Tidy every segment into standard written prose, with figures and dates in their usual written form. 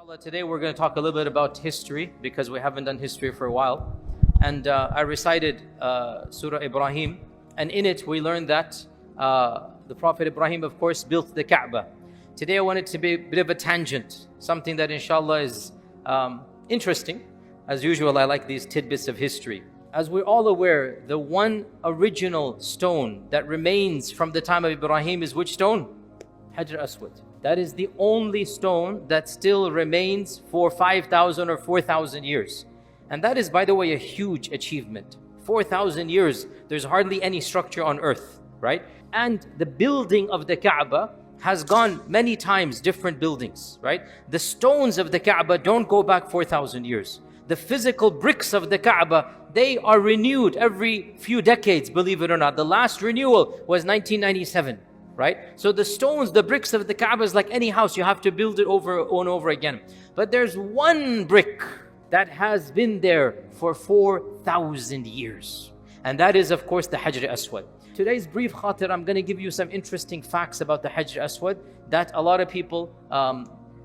Inshallah, today we're going to talk a little bit about history because we haven't done history for a while. And I recited Surah Ibrahim, and in it we learned that the Prophet Ibrahim, of course, built the Kaaba. Today I want it to be a bit of a tangent, something that inshallah is interesting. As usual, I like these tidbits of history. As we're all aware, the one original stone that remains from the time of Ibrahim is which stone? Hajr-e-Aswad. That is the only stone that still remains for 5,000 or 4,000 years. And that is, by the way, a huge achievement. 4,000 years, there's hardly any structure on earth, right? And the building of the Kaaba has gone many times, different buildings, right? The stones of the Kaaba don't go back 4,000 years. The physical bricks of the Kaaba, they are renewed every few decades, believe it or not. The last renewal was 1997. Right? So the stones, the bricks of the Kaaba is like any house, you have to build it over and over again. But there's one brick that has been there for 4,000 years. And that is, of course, the Hajr-e-Aswad. Today's brief khatir, I'm going to give you some interesting facts about the Hajr-e-Aswad that a lot of people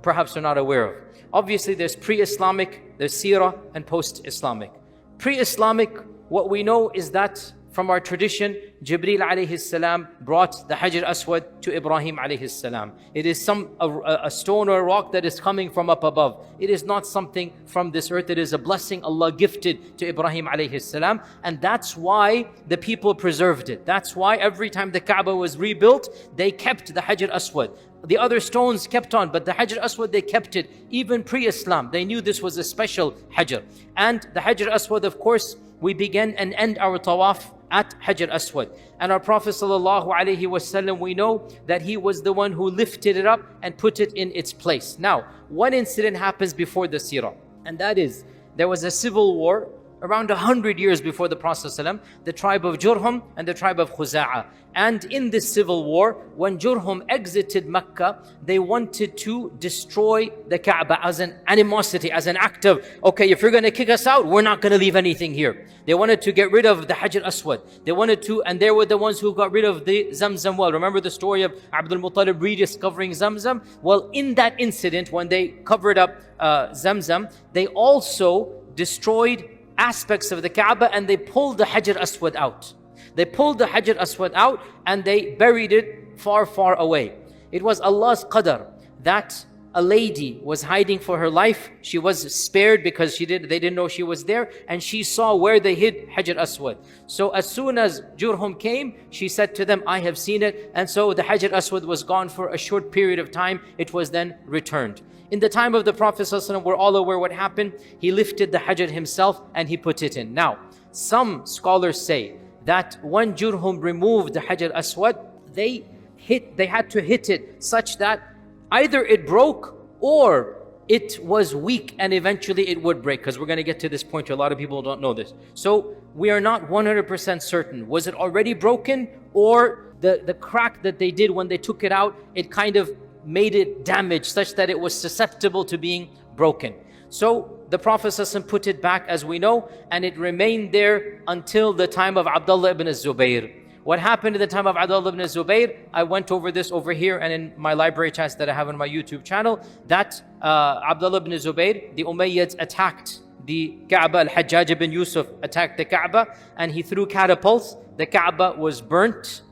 perhaps are not aware of. Obviously, there's pre-Islamic, there's Seerah, and post-Islamic. Pre-Islamic, what we know is that from our tradition, Jibreel alayhi salam brought the Hajr-e-Aswad to Ibrahim alayhi salam. It is a stone or a rock that is coming from up above. It is not something from this earth. It is a blessing Allah gifted to Ibrahim alayhi salam. And that's why the people preserved it. That's why every time the Kaaba was rebuilt, they kept the Hajr-e-Aswad. The other stones kept on, but the Hajr-e-Aswad, they kept it even pre-Islam. They knew this was a special Hajr. And the Hajr-e-Aswad, of course, we begin and end our tawaf at Hajr-e-Aswad. And our Prophet ﷺ, we know that he was the one who lifted it up and put it in its place. Now, one incident happens before the seerah, and that is, there was a civil war around 100 years before the Prophet ﷺ, the tribe of Jurhum and the tribe of Khuza'a. And in this civil war, when Jurhum exited Mecca, they wanted to destroy the Kaaba as an animosity, as an act of, okay, if you're going to kick us out, we're not going to leave anything here. They wanted to get rid of the Hajr-e-Aswad. They wanted to, and they were the ones who got rid of the Zamzam well. Remember the story of Abdul Muttalib rediscovering Zamzam? Well, in that incident, when they covered up Zamzam, they also destroyed aspects of the Kaaba and they pulled the Hajr-e-Aswad out. They pulled the Hajr-e-Aswad out and they buried it far, far away. It was Allah's qadr that a lady was hiding for her life. She was spared because they didn't know she was there, and she saw where they hid Hajr-e-Aswad. So as soon as Jurhum came, she said to them, I have seen it. And so the Hajr-e-Aswad was gone for a short period of time. It was then returned. In the time of the Prophet ﷺ, we're all aware what happened. He lifted the Hajr himself and he put it in. Now, some scholars say that when Jurhum removed the Hajr-e-Aswad, they had to hit it such that either it broke or it was weak and eventually it would break. Because we're going to get to this point. A lot of people don't know this. So we are not 100% certain. Was it already broken, or the crack that they did when they took it out, it kind of made it damaged such that it was susceptible to being broken. So the Prophet ﷺ put it back, as we know, and it remained there until the time of Abdullah ibn Zubayr. What happened in the time of Abdullah ibn Zubayr, I went over this over here and in my library chats that I have on my YouTube channel, that Abdullah ibn Zubayr, the Umayyads attacked the Kaaba. Al-Hajjaj ibn Yusuf attacked the Kaaba and he threw catapults. The Kaaba was burnt.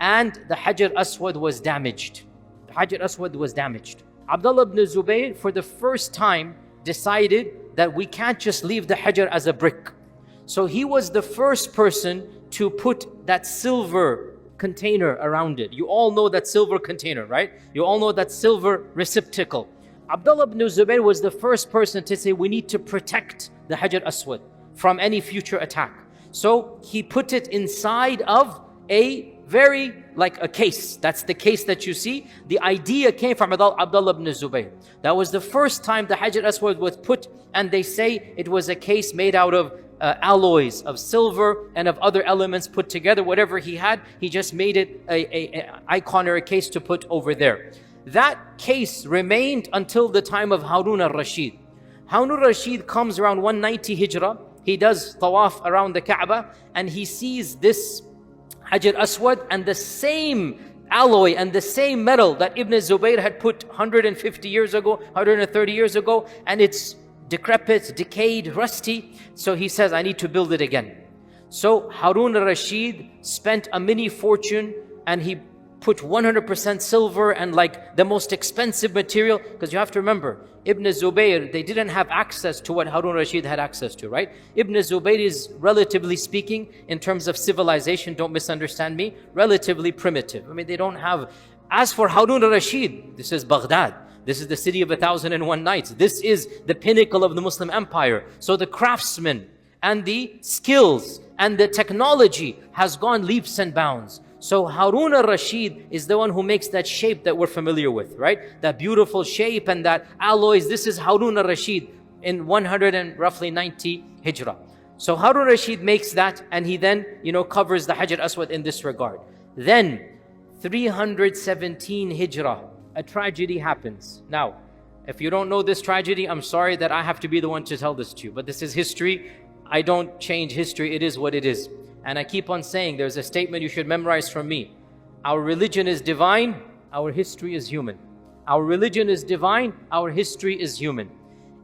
And the Hajr-e-Aswad was damaged. The Hajr-e-Aswad was damaged. Abdullah ibn Zubayr, for the first time, decided that we can't just leave the Hajr as a brick. So he was the first person to put that silver container around it. You all know that silver container, right? You all know that silver receptacle. Abdullah ibn Zubayr was the first person to say we need to protect the Hajr-e-Aswad from any future attack. So he put it inside of like a case. That's the case that you see. The idea came from Abdullah ibn Zubayr. That was the first time the Hajr-e-Aswad was put, and they say it was a case made out of alloys of silver and of other elements put together. Whatever he had, he just made it an icon or a case to put over there. That case remained until the time of Harun al-Rashid. Harun al-Rashid comes around 190 Hijrah. He does tawaf around the Kaaba and he sees this Hajr-e-Aswad, and the same alloy and the same metal that Ibn Zubayr had put 150 years ago, 130 years ago, and it's decrepit, decayed, rusty. So he says, I need to build it again. So Harun al-Rashid spent a mini fortune, and he put 100% silver and like the most expensive material, because you have to remember, Ibn Zubayr, they didn't have access to what Harun al-Rashid had access to, right? Ibn Zubayr is, relatively speaking, in terms of civilization, don't misunderstand me, relatively primitive. I mean, they don't have, as for Harun al-Rashid, this is Baghdad. This is the city of 1,001 nights. This is the pinnacle of the Muslim empire. So the craftsmen and the skills and the technology has gone leaps and bounds. So Harun al-Rashid is the one who makes that shape that we're familiar with, right? That beautiful shape and that alloys. This is Harun al-Rashid in 190 Hijrah. So Harun al-Rashid makes that, and he then, covers the Hajr-e-Aswad in this regard. Then 317 Hijrah, a tragedy happens. Now, if you don't know this tragedy, I'm sorry that I have to be the one to tell this to you, but this is history. I don't change history. It is what it is. And I keep on saying, there's a statement you should memorize from me. Our religion is divine, our history is human. Our religion is divine, our history is human.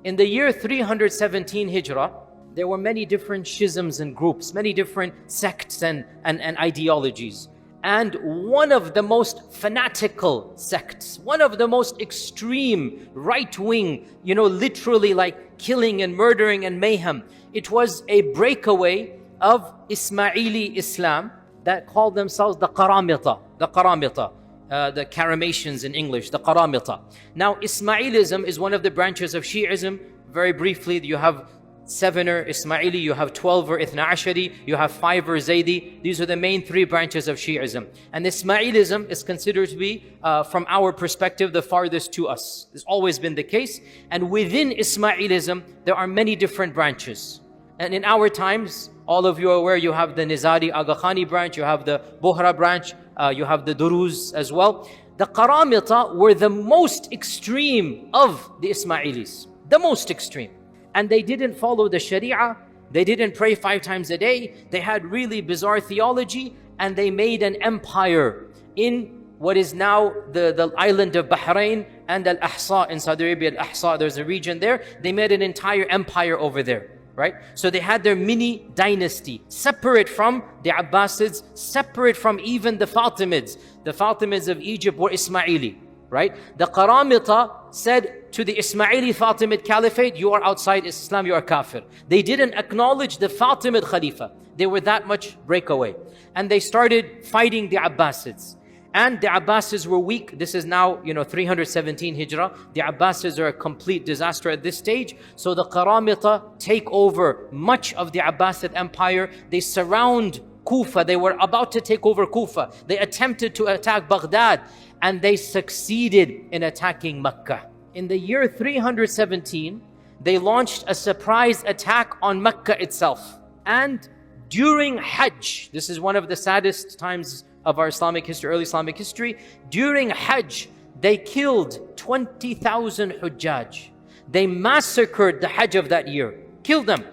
In the year 317 Hijrah, there were many different schisms and groups, many different sects and ideologies. And one of the most fanatical sects, one of the most extreme, right-wing, literally like killing and murdering and mayhem, it was a breakaway of Ismaili Islam that called themselves the Qaramita, the Karamatians in English, the Qaramita. Now, Ismailism is one of the branches of Shi'ism. Very briefly, you have 7er Ismaili, you have 12er Ithna Ashari, you have 5er Zaydi. These are the main 3 branches of Shi'ism. And Ismailism is considered to be, from our perspective, the farthest to us. It's always been the case. And within Ismailism, there are many different branches. And in our times, all of you are aware, you have the Nizari Aga Khani branch, you have the Bohra branch, you have the Duruz as well. The Qaramita were the most extreme of the Ismailis, the most extreme. And they didn't follow the Sharia, they didn't pray 5 times a day, they had really bizarre theology, and they made an empire in what is now the island of Bahrain and Al-Ahsa in Saudi Arabia. Al-Ahsa, there's a region there. They made an entire empire over there. Right? So they had their mini dynasty, separate from the Abbasids, separate from even the Fatimids. The Fatimids of Egypt were Ismaili, right? The Qaramita said to the Ismaili Fatimid Caliphate, you are outside Islam, you are kafir. They didn't acknowledge the Fatimid Khalifa. They were that much breakaway. And they started fighting the Abbasids. And the Abbasids were weak. This is now, 317 Hijrah. The Abbasids are a complete disaster at this stage. So the Qaramita take over much of the Abbasid empire. They surround Kufa. They were about to take over Kufa. They attempted to attack Baghdad, and they succeeded in attacking Mecca. In the year 317, they launched a surprise attack on Mecca itself. And during Hajj, this is one of the saddest times of our Islamic history, early Islamic history. During Hajj, they killed 20,000 Hujjaj. They massacred the Hajj of that year, killed them.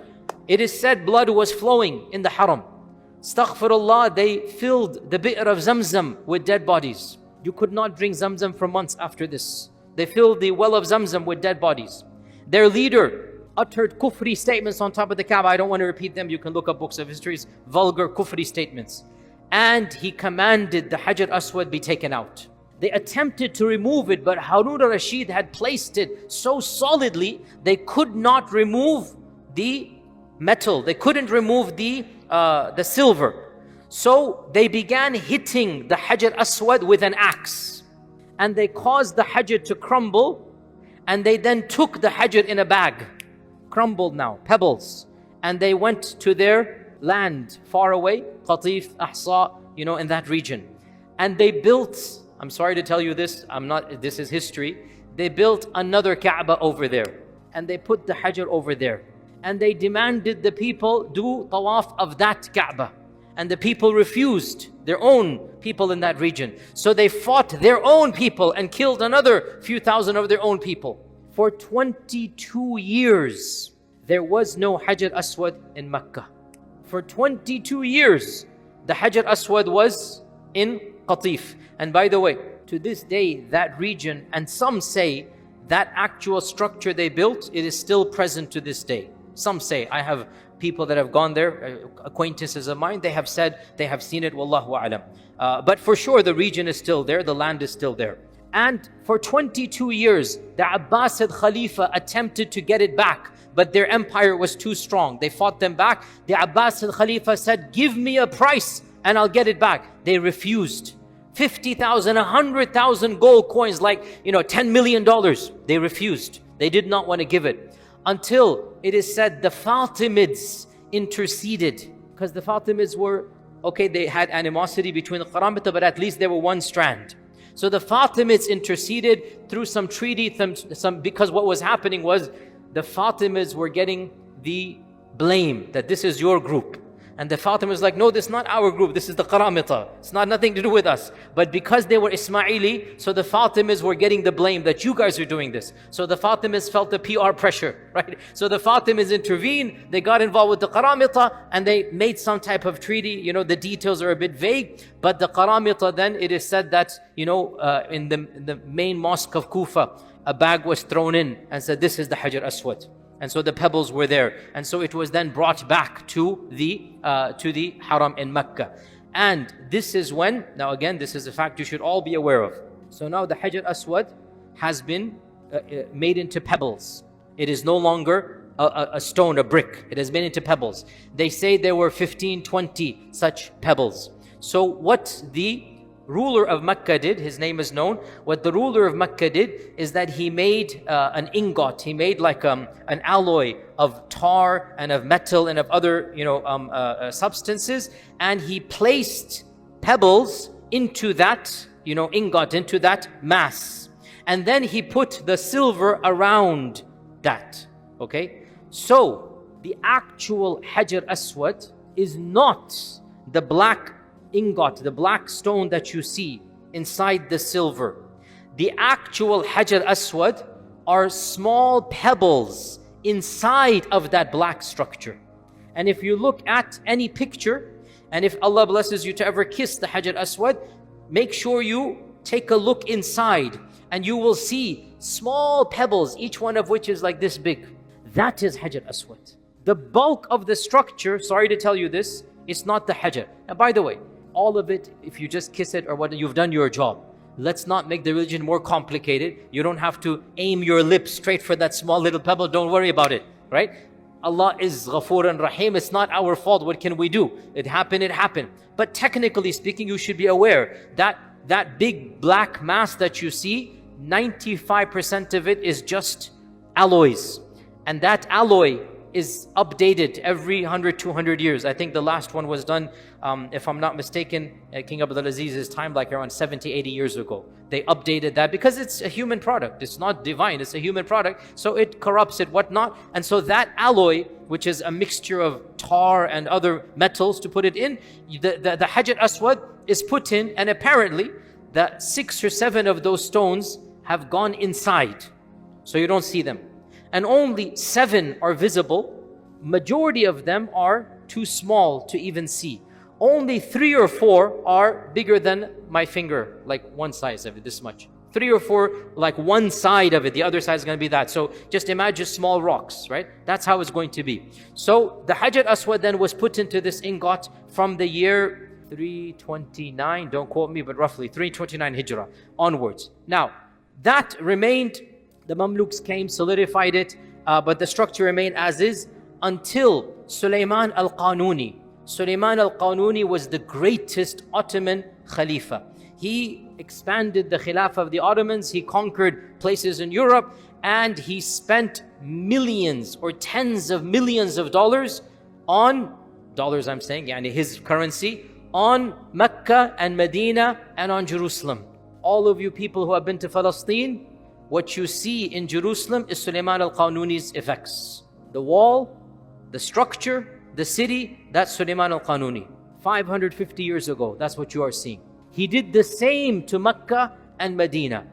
It is said blood was flowing in the Haram. Astaghfirullah, they filled the bi'r of Zamzam with dead bodies. You could not drink Zamzam for months after this. They filled the well of Zamzam with dead bodies. Their leader uttered kufri statements on top of the Kaaba. I don't want to repeat them. You can look up books of histories. Vulgar kufri statements. And he commanded the Hajr-e-Aswad be taken out. They attempted to remove it, but Harun al-Rashid had placed it so solidly, they could not remove the metal. They couldn't remove the silver. So they began hitting the Hajr-e-Aswad with an axe. And they caused the Hajr to crumble. And they then took the Hajr in a bag. Crumbled now, pebbles. And they went to their land far away, Qatif, Ahsa, in that region. And they built, I'm sorry to tell you this, this is history. They built another Kaaba over there. And they put the Hajr over there. And they demanded the people do tawaf of that Kaaba. And the people refused, their own people in that region. So they fought their own people and killed another few thousand of their own people. For 22 years, there was no Hajr-e-Aswad in Mecca. For 22 years, the Hajr-e-Aswad was in Qatif. And by the way, to this day, that region, and some say that actual structure they built, it is still present to this day. Some say, I have people that have gone there, acquaintances of mine, they have said they have seen it, wallahu a'lam. But for sure the region is still there, the land is still there. And for 22 years, the Abbasid Khalifa attempted to get it back, but their empire was too strong. They fought them back. The Abbasid Khalifa said, give me a price and I'll get it back. They refused. 50,000, 100,000 gold coins, like, $10 million. They refused. They did not want to give it. Until it is said the Fatimids interceded. Because the Fatimids were, they had animosity between the Qaramita, but at least they were one strand. So the Fatimids interceded through some treaty, because what was happening was the Fatimids were getting the blame that this is your group. And the Fatimids like, no, this is not our group, this is the Qaramita. It's not nothing to do with us. But because they were Ismaili, so the Fatimids were getting the blame that you guys are doing this. So the Fatimids felt the PR pressure, right? So the Fatimids intervened, they got involved with the Qaramita, and they made some type of treaty. The details are a bit vague, but the Qaramita then, it is said that, in the main mosque of Kufa, a bag was thrown in and said, this is the Hajr-e-Aswad. And so the pebbles were there. And so it was then brought back to the Haram in Mecca. And this is when, now again, this is a fact you should all be aware of. So now the Hajr-e-Aswad has been made into pebbles. It is no longer a stone, a brick. It has been into pebbles. They say there were 15, 20 such pebbles. So what the ruler of Mecca did, his name is known, what the ruler of Mecca did is that he made an ingot, he made like an alloy of tar and of metal and of other substances, and he placed pebbles into that ingot, into that mass, and then he put the silver around that. So the actual Hajr-e-Aswad is not the black ingot, the black stone that you see inside the silver. The actual Hajr-e-Aswad are small pebbles inside of that black structure. And if you look at any picture, and if Allah blesses you to ever kiss the Hajr-e-Aswad, make sure you take a look inside, and you will see small pebbles, each one of which is like this big. That is Hajr-e-Aswad. The bulk of the structure, sorry to tell you this, it's not the Hajr. And by the way, all of it, if you just kiss it or what, you've done your job. Let's not make the religion more complicated. You don't have to aim your lips straight for that small little pebble. Don't worry about it, right? Allah is Ghafoor and Rahim. It's not our fault. What can we do? It happened, it happened. But technically speaking, you should be aware that that big black mass that you see, 95% of it is just alloys. And that alloy is updated every 100, 200 years. I think the last one was done, if I'm not mistaken, King Abdul Aziz's time, like around 70, 80 years ago. They updated that because it's a human product. It's not divine, it's a human product. So it corrupts it, whatnot. And so that alloy, which is a mixture of tar and other metals to put it in, the Hajr-e-Aswad is put in, and apparently the 6 or 7 of those stones have gone inside. So you don't see them. And only 7 are visible. Majority of them are too small to even see. Only 3 or 4 are bigger than my finger, like one size of it, this much. 3 or 4, like one side of it, the other side is going to be that. So just imagine small rocks, right? That's how it's going to be. So the Hajr-e-Aswad then was put into this ingot from the year 329, don't quote me, but roughly 329 Hijrah onwards. Now, that remained. The Mamluks came, solidified it, but the structure remained as is until Sulaiman al-Qanuni. Sulaiman al-Qanuni was the greatest Ottoman Khalifa. He expanded the Khilafah of the Ottomans, he conquered places in Europe, and he spent millions or tens of millions of dollars on, I'm saying, yani his currency, on Mecca and Medina and on Jerusalem. All of you people who have been to Palestine, what you see in Jerusalem is Sulaiman al-Qanuni's effects. The wall, the structure, the city, that's Sulaiman al-Qanuni. 550 years ago, that's what you are seeing. He did the same to Mecca and Medina.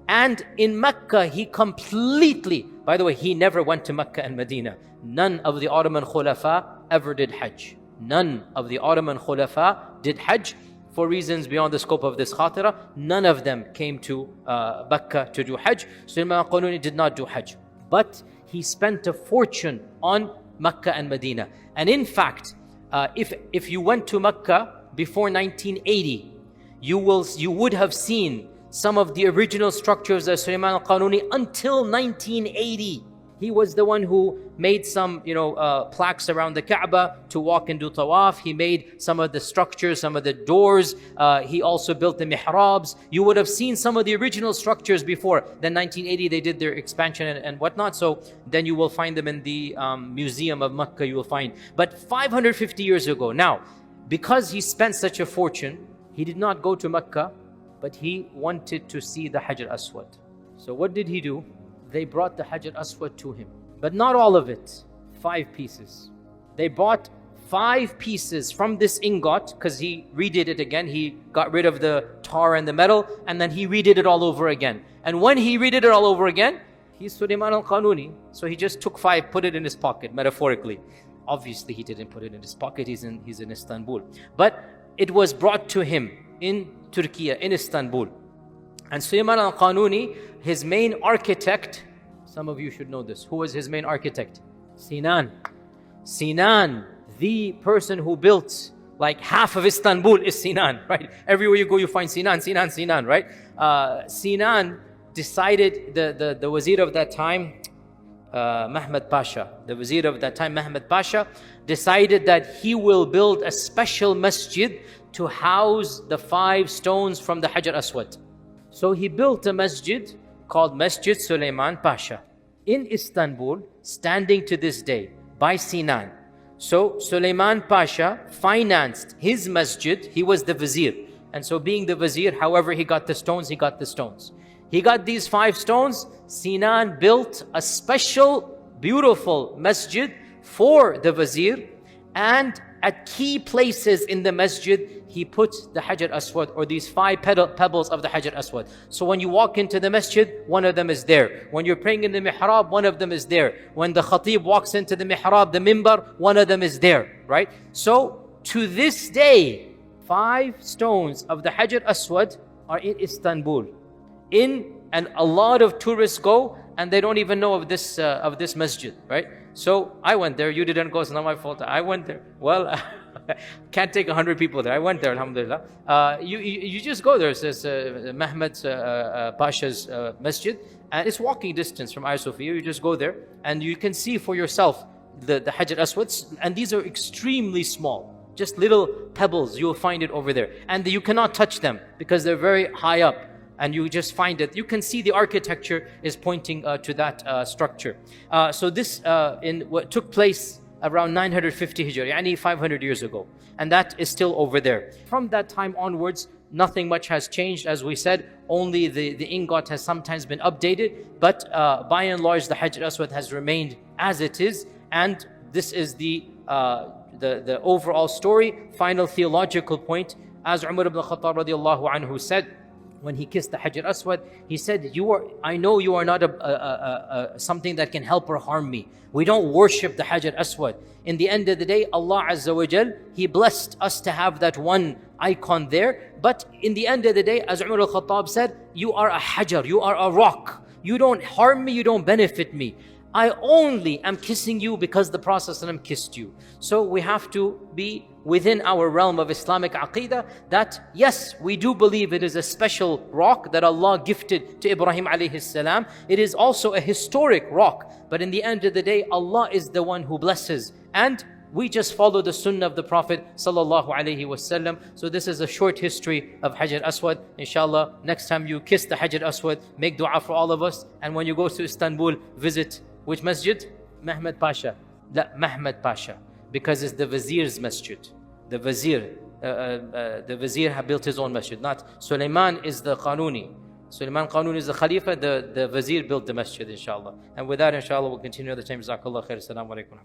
And in Mecca, he completely, by the way, he never went to Mecca and Medina. None of the Ottoman Khulafa ever did Hajj. None of the Ottoman Khulafa did Hajj for reasons beyond the scope of this khatira, none of them came to Mecca to do Hajj. Sulaiman al-Qanuni did not do Hajj. But he spent a fortune on Mecca and Medina. And in fact, if you went to Mecca before 1980, you would have seen some of the original structures of Sulaiman al-Qanuni until 1980. He was the one who made some, plaques around the Kaaba to walk and do tawaf. He made some of the structures, some of the doors. He also built the mihrabs. You would have seen some of the original structures before. Then 1980, they did their expansion and whatnot. So then you will find them in the Museum of Mecca, you will find. But 550 years ago, now, because he spent such a fortune, he did not go to Mecca, but he wanted to see the Hajr-e-Aswad. So what did he do? They brought the Hajr-e-Aswad to him. But not all of it, 5 pieces. They bought 5 pieces from this ingot, because he redid it again. He got rid of the tar and the metal, and then he redid it all over again. And when he redid it all over again, he's Sulaiman al-Qanuni. So he just took 5, put it in his pocket, metaphorically. Obviously, he didn't put it in his pocket. He's in Istanbul. But it was brought to him in Turkey, in Istanbul. And Sulaiman al-Qanuni, his main architect, some of you should know this. Who was his main architect? Sinan. Sinan, the person who built like half of Istanbul is Sinan, right? Everywhere you go, you find Sinan, Sinan, Sinan, right? Sinan decided, the wazir of that time, Mehmed Pasha, the wazir of that time, Mehmed Pasha, decided that he will build a special masjid to house the 5 stones from the Hajr-e-Aswad. So he built a masjid called Masjid Sulaiman Pasha in Istanbul, standing to this day by Sinan. So Sulaiman Pasha financed his masjid. He was the vizier. And so being the vizier, however he got the stones, he got the stones. He got these 5 stones. Sinan built a special, beautiful masjid for the vizier, and at key places in the masjid, he put the Hajr-e-Aswad, or these 5 pebbles of the Hajr-e-Aswad. So when you walk into the masjid, one of them is there. When you're praying in the mihrab, one of them is there. When the khatib walks into the mihrab, the mimbar, one of them is there, right? So to this day, 5 stones of the Hajr-e-Aswad are in Istanbul. And a lot of tourists go, and they don't even know of this masjid, right? So I went there. You didn't go, it's not my fault. I went there. Well, can't take 100 people there. I went there, alhamdulillah. You just go there. It says Mehmed Pasha's masjid, and it's walking distance from Hagia Sophia. You just go there, and you can see for yourself the Hajr-e-Aswads, and these are extremely small. Just little pebbles, you'll find it over there. And you cannot touch them because they're very high up. And you just find it. You can see the architecture is pointing to that structure. So this what took place around 950 Hijri, yani 500 years ago. And that is still over there. From that time onwards, nothing much has changed. As we said, only the ingot has sometimes been updated. But by and large, the Hajr-e-Aswad has remained as it is. And this is the overall story. Final theological point. As Umar ibn Khattab radiallahu anhu said, when he kissed the Hajr-e-Aswad, he said, I know you are not something that can help or harm me. We don't worship the Hajr-e-Aswad. In the end of the day, Allah Azza wa Jal, He blessed us to have that one icon there. But in the end of the day, as Umar al-Khattab said, you are a Hajar, you are a rock. You don't harm me, you don't benefit me. I only am kissing you because the Prophet ﷺ kissed you. So we have to be within our realm of Islamic Aqidah that yes, we do believe it is a special rock that Allah gifted to Ibrahim alayhi salam. It is also a historic rock. But in the end of the day, Allah is the one who blesses. And we just follow the sunnah of the Prophet sallallahu alaihi wasallam. So this is a short history of Hajr-e-Aswad. Inshallah, next time you kiss the Hajr-e-Aswad, make dua for all of us. And when you go to Istanbul, visit which masjid? Mehmed Pasha. Mehmed Pasha. Because it's the vizier's masjid. The vizier had built his own masjid. Not Sulaiman is the Qanuni. Sulaiman Qanuni is the Khalifa. The vizier built the masjid, inshallah. And with that, inshallah, we'll continue the time. Jazakallah khair. Assalamu alaikum.